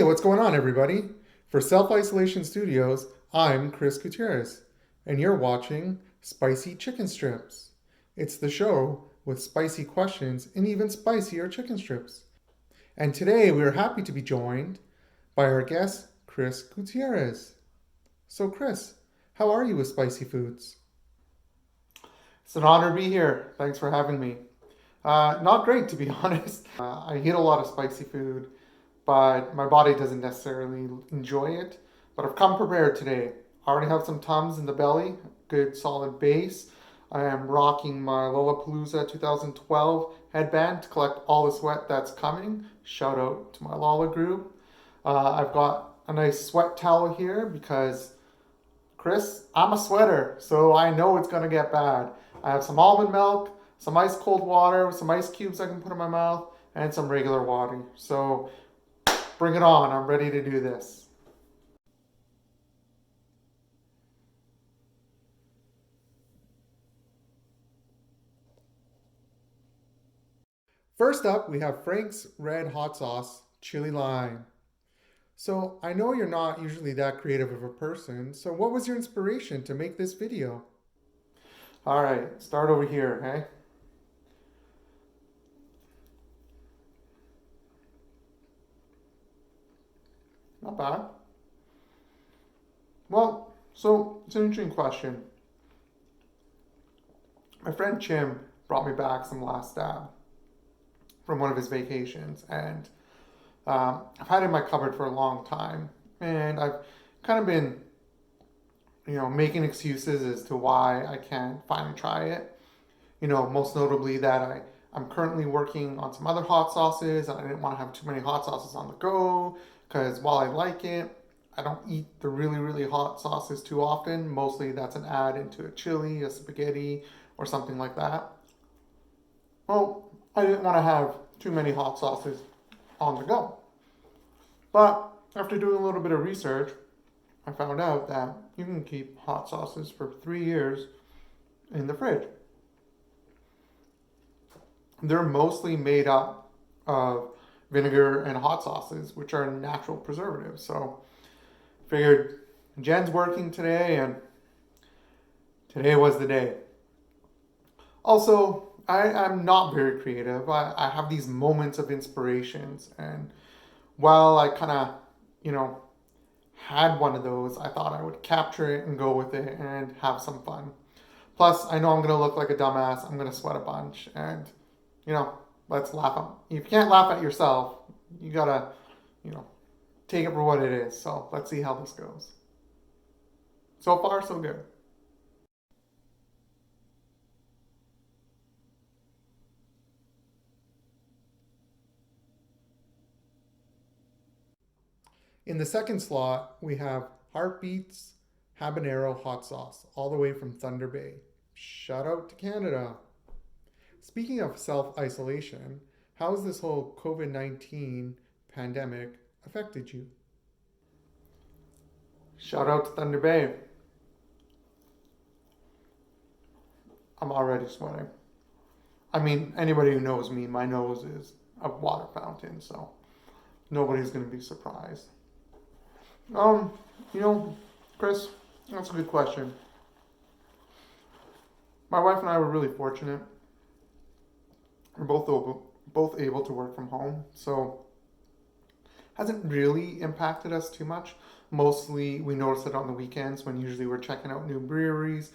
Hey, what's going on, everybody? For Self Isolation Studios, I'm Chris Gutierrez, and you're watching Spicy Chicken Strips. It's the show with spicy questions and even spicier chicken strips. And today we are happy to be joined by our guest, Chris Gutierrez. So, Chris, how are you with spicy foods? It's an honor to be here. Thanks for having me. Not great, to be honest. I eat a lot of spicy food, but my body doesn't necessarily enjoy it. But I've come prepared today. I already have some Tums in the belly, good solid base. I am rocking my Lollapalooza 2012 headband to collect all the sweat that's coming. Shout out to my Lolla group. I've got a nice sweat towel here because Chris, I'm a sweater, so I know it's gonna get bad. I have some almond milk, some ice cold water with some ice cubes I can put in my mouth, and some regular water. So bring it on. I'm ready to do this. First up, we have Frank's Red Hot Sauce Chili Lime. So, I know you're not usually that creative of a person, so what was your inspiration to make this video? All right, start over here, hey? Not bad. Well, so it's an interesting question. My friend Chim brought me back some last dab from one of his vacations, and I've had it in my cupboard for a long time, and I've kind of been, making excuses as to why I can't finally try it. Most notably that I'm currently working on some other hot sauces, and I didn't want to have too many hot sauces on the go because while I like it, I don't eat the really, really hot sauces too often. Mostly that's an add into a chili, a spaghetti, or something like that. Well, I didn't want to have too many hot sauces on the go. But after doing a little bit of research, I found out that you can keep hot sauces for 3 years in the fridge. They're mostly made up of vinegar and hot sauces, which are natural preservatives. So figured Jen's working today, and today was the day. Also, I'm not very creative. I have these moments of inspirations, and while I kind of, you know, had one of those, I thought I would capture it and go with it and have some fun. Plus, I know I'm gonna look like a dumbass. I'm gonna sweat a bunch, and you know, let's laugh. If you can't laugh at yourself, you gotta, you know, take it for what it is. So let's see how this goes. So far, so good. In the second slot, we have Heartbeats Habanero Hot Sauce, all the way from Thunder Bay. Shout out to Canada. Speaking of self isolation, how has this whole COVID 19 pandemic affected you? Shout out to Thunder Bay. I'm already sweating. I mean, anybody who knows me, my nose is a water fountain, so nobody's gonna be surprised. Um, you know, Chris, that's a good question. My wife and I were really fortunate. We're both able to work from home, so hasn't really impacted us too much. Mostly, we notice it on the weekends when usually we're checking out new breweries,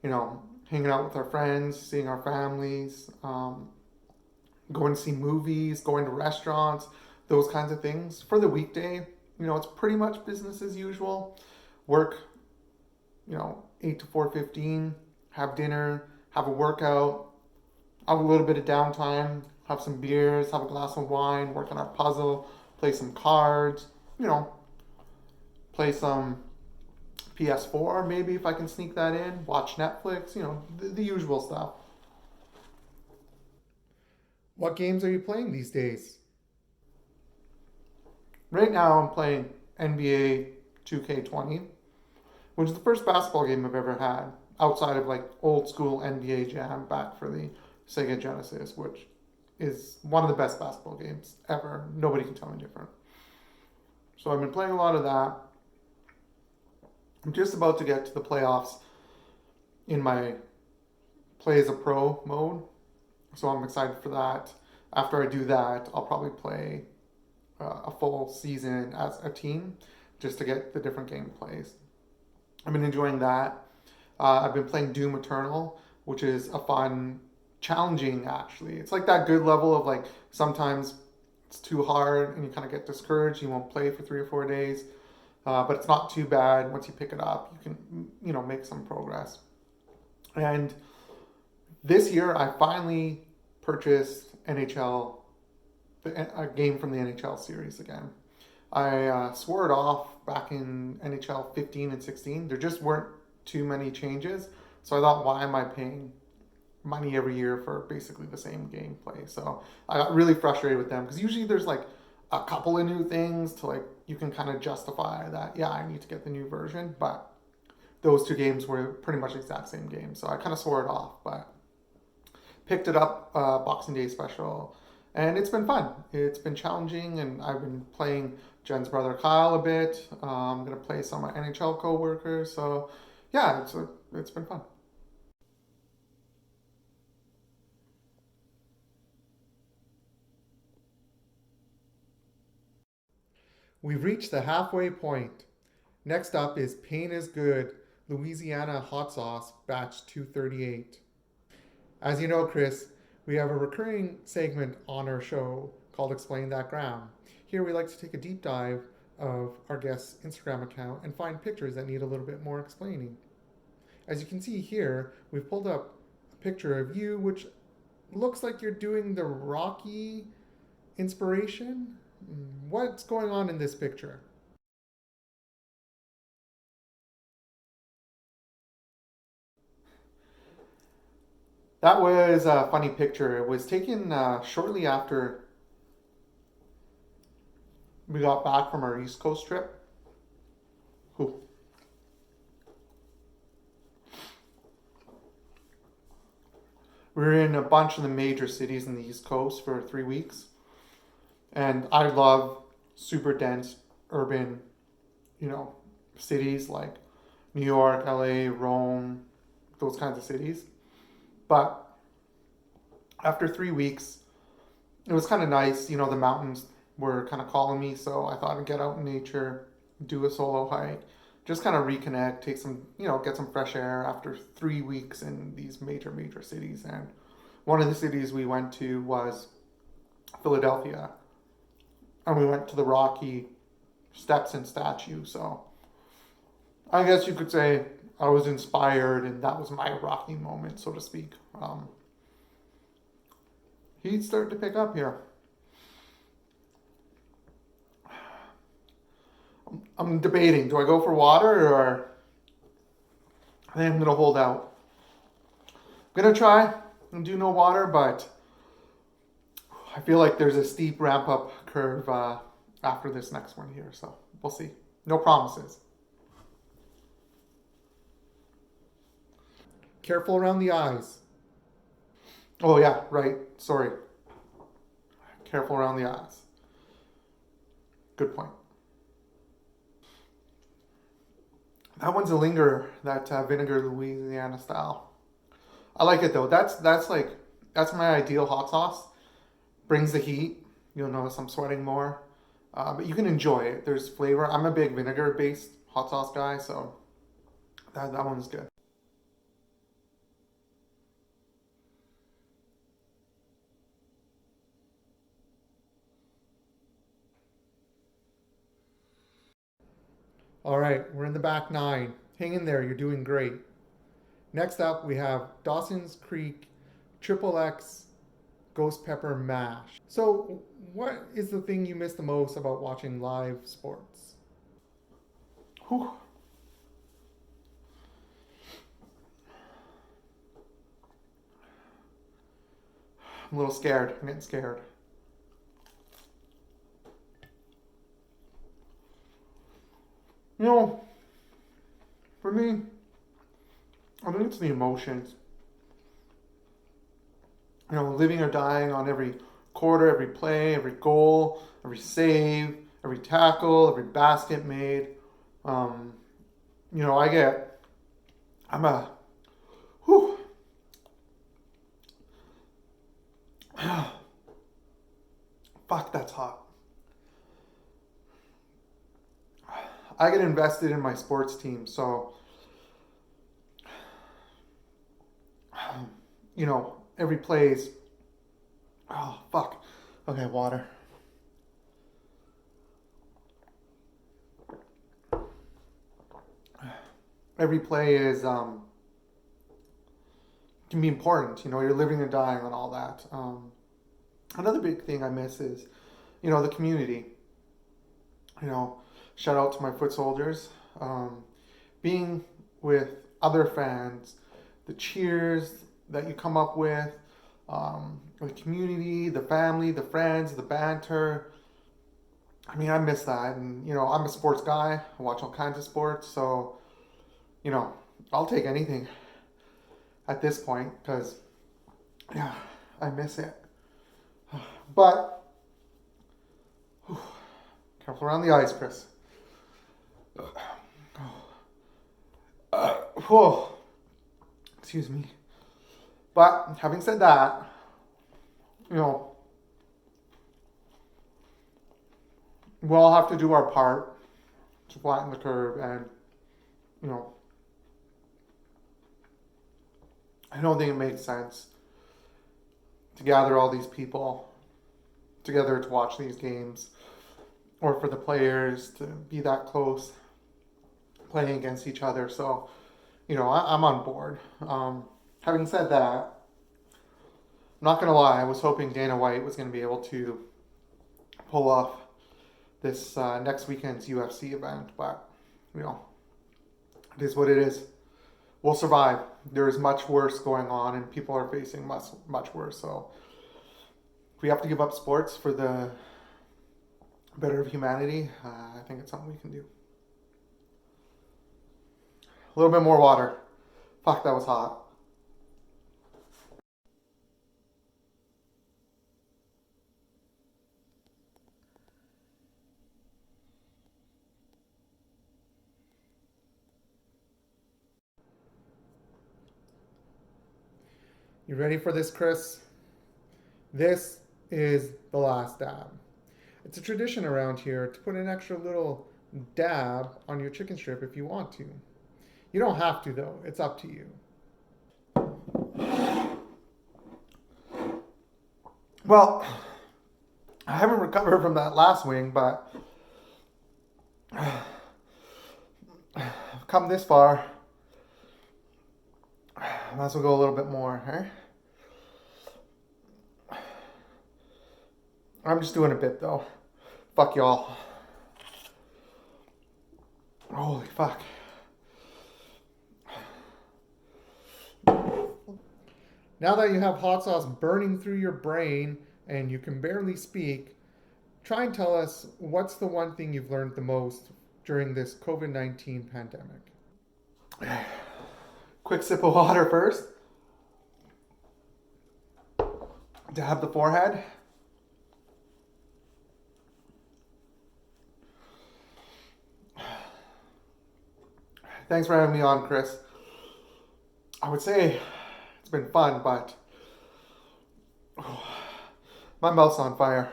hanging out with our friends, seeing our families, going to see movies, going to restaurants, those kinds of things. For the weekday, it's pretty much business as usual. Work, 8 to 4:15, have dinner, have a workout, have a little bit of downtime, have some beers, have a glass of wine, work on our puzzle, play some cards, you know, play some PS4 maybe if I can sneak that in, watch Netflix, the usual stuff. What games are you playing these days? Right now I'm playing NBA 2K20, which is the first basketball game I've ever had outside of like old school NBA Jam back for the Sega Genesis, which is one of the best basketball games ever. Nobody can tell me different. So I've been playing a lot of that. I'm just about to get to the playoffs in my play as a pro mode. So I'm excited for that. After I do that, I'll probably play a full season as a team just to get the different gameplays. I've been enjoying that. I've been playing Doom Eternal, which is a fun, challenging actually. It's like that good level of like sometimes it's too hard and you kind of get discouraged. You won't play for 3 or 4 days, but it's not too bad. Once you pick it up, you can make some progress. And this year, I finally purchased NHL, a game from the NHL series again. I swore it off back in NHL 15 and 16. There just weren't too many changes. So I thought, why am I paying money every year for basically the same gameplay? So I got really frustrated with them because usually there's like a couple of new things to like, you can kind of justify that, yeah, I need to get the new version. But those two games were pretty much the exact same game. So I kind of swore it off, but picked it up Boxing Day special, and it's been fun. It's been challenging, and I've been playing Jen's brother Kyle a bit. I'm gonna play some of my NHL coworkers. So yeah, it's been fun. We've reached the halfway point. Next up is Pain is Good Louisiana Hot Sauce Batch 238. As you know, Chris, we have a recurring segment on our show called Explain That Gram. Here we like to take a deep dive of our guest's Instagram account and find pictures that need a little bit more explaining. As you can see here, we've pulled up a picture of you, which looks like you're doing the Rocky inspiration. What's going on in this picture? That was a funny picture. It was taken shortly after we got back from our East Coast trip. Ooh. We were in a bunch of the major cities in the East Coast for 3 weeks. And I love super dense urban, you know, cities like New York, LA, Rome, those kinds of cities. But after 3 weeks, it was kind of nice. The mountains were kind of calling me, so I thought I'd get out in nature, do a solo hike, just kind of reconnect, take some, get some fresh air after 3 weeks in these major cities. And one of the cities we went to was Philadelphia, and we went to the Rocky steps and statue. So I guess you could say I was inspired, and that was my Rocky moment, so to speak. Heat starting to pick up here. I'm debating. Do I go for water, or I think I'm gonna hold out? I'm gonna try and do no water, but I feel like there's a steep ramp up curve after this next one here. So we'll see. No promises. Careful around the eyes. Oh yeah, right. Sorry. Careful around the eyes. Good point. That one's a linger, that vinegar Louisiana style. I like it though. That's my ideal hot sauce. Brings the heat. You'll notice I'm sweating more, but you can enjoy it. There's flavor. I'm a big vinegar based hot sauce guy, so that one's good. All right, we're in the back nine. Hang in there, you're doing great. Next up, we have Dawson's Creek Triple X Ghost Pepper Mash. So, what is the thing you miss the most about watching live sports? Whew. I'm a little scared. I'm getting scared. You know, for me, I think it's the emotions. Living or dying on every quarter, every play, every goal, every save, every tackle, every basket made. Um, you know, I'm a, whew, fuck, that's hot. I get invested in my sports team, so, you know, every plays, oh, fuck. Okay, water. Every play is, can be important. You know, you're living and dying on all that. Another big thing I miss is, you know, the community. You know, shout out to my foot soldiers. Being with other fans, the cheers that you come up with, the community, the family, the friends, the banter. I mean, I miss that. And, you know, I'm a sports guy. I watch all kinds of sports. So, you know, I'll take anything at this point because, yeah, I miss it. But, whew, careful around the ice, Chris. Whew, excuse me. But having said that, you know, we'll all have to do our part to flatten the curve. And, you know, I don't think it makes sense to gather all these people together to watch these games or for the players to be that close playing against each other. So, you know, I'm on board. Having said that, I'm not going to lie, I was hoping Dana White was going to be able to pull off this next weekend's UFC event, but, you know, it is what it is. We'll survive. There is much worse going on, and people are facing much, much worse. So, if we have to give up sports for the better of humanity, I think it's something we can do. A little bit more water. Fuck, that was hot. You ready for this, Chris? This is the last dab. It's a tradition around here to put an extra little dab on your chicken strip if you want to. You don't have to, though, it's up to you. Well, I haven't recovered from that last wing, but I've come this far. Might as well go a little bit more, eh? I'm just doing a bit though. Fuck y'all. Holy fuck. Now that you have hot sauce burning through your brain and you can barely speak, try and tell us what's the one thing you've learned the most during this COVID-19 pandemic. Quick sip of water first. Dab the forehead. Thanks for having me on, Chris. I would say it's been fun, but my mouth's on fire.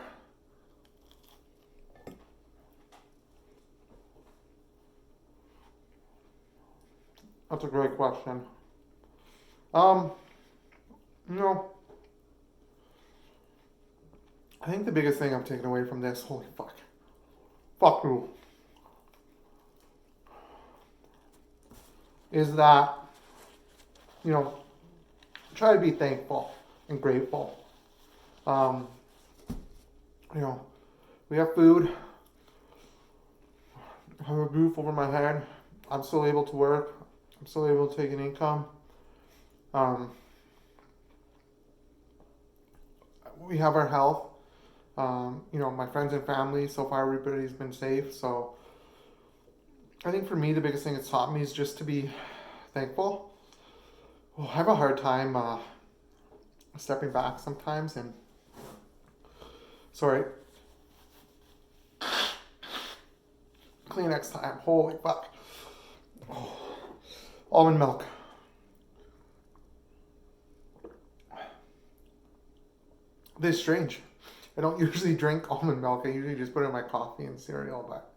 That's a great question. Um, you know, I think the biggest thing I'm taking away from this, holy fuck you, is that, you know, try to be thankful and grateful. Um, you know, we have food, I have a roof over my head, I'm still able to work, I'm still able to take an income. Um, we have our health. You know, my friends and family, so far everybody's been safe. So I think for me, the biggest thing it's taught me is just to be thankful. Well, I have a hard time stepping back sometimes, and sorry. quickly next time. Holy fuck. Almond milk. This is strange. I don't usually drink almond milk. I usually just put it in my coffee and cereal, but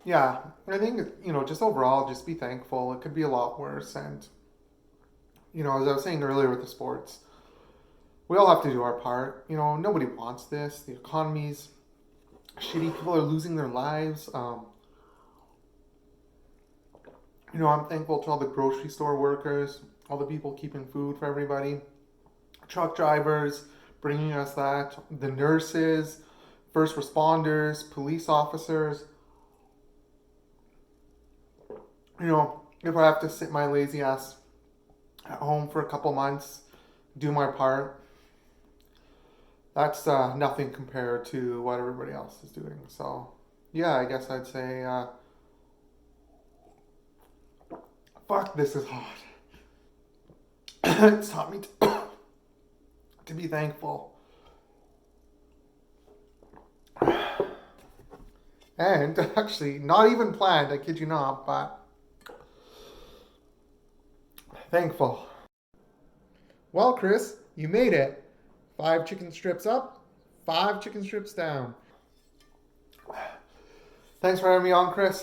yeah, I think, just overall, just be thankful. It could be a lot worse. And, as I was saying earlier with the sports, we all have to do our part. Nobody wants this. The economy's shitty. People are losing their lives. I'm thankful to all the grocery store workers, all the people keeping food for everybody, truck drivers bringing us that, the nurses, first responders, police officers. If I have to sit my lazy ass at home for a couple months, do my part, that's nothing compared to what everybody else is doing. So, yeah, I guess I'd say, fuck, this is hot. It's taught me to be thankful. And actually, not even planned, I kid you not, but thankful. Well, Chris, you made it. 5 chicken strips up, 5 chicken strips down. Thanks for having me on, Chris.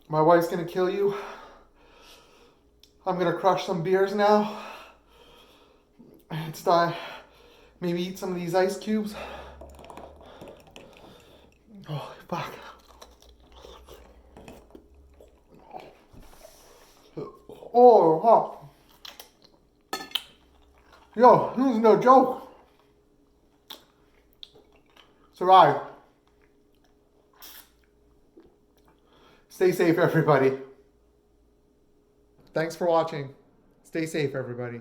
My wife's gonna kill you. I'm gonna crush some beers now. It's time. Maybe eat some of these ice cubes. Oh, fuck. Oh, hot. Yo, this is no joke. Survive. Stay safe, everybody. Thanks for watching. Stay safe, everybody.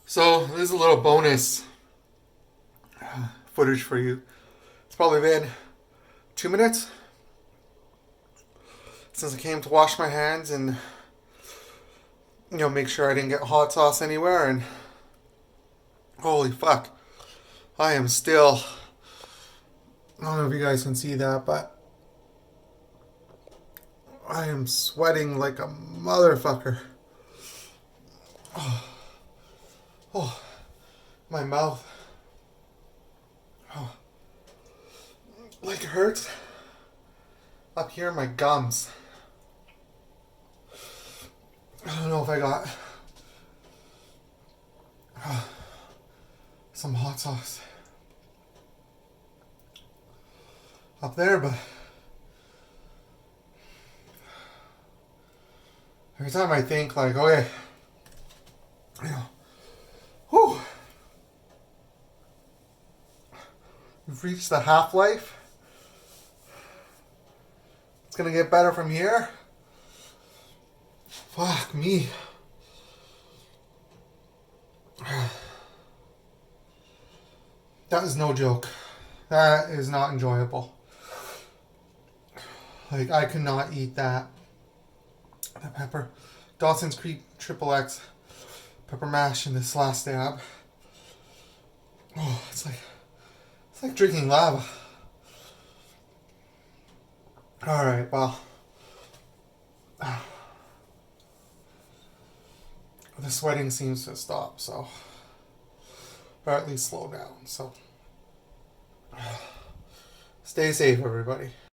So, this is a little bonus footage for you. It's probably been 2 minutes since I came to wash my hands and make sure I didn't get hot sauce anywhere. And holy fuck, I am still, I don't know if you guys can see that, but I am sweating like a motherfucker. Oh, my mouth. Oh, like it hurts up here in my gums. I don't know if I got some hot sauce up there, but every time I think like, okay, whew, we've reached the half-life. It's gonna get better from here. Fuck me. That is no joke. That is not enjoyable. Like, I could not eat that. That pepper. Dawson's Creek XXX pepper mash in this last dab. Oh, it's like drinking lava. Alright, well. The sweating seems to stop, so. Or at least slow down, so. Stay safe, everybody.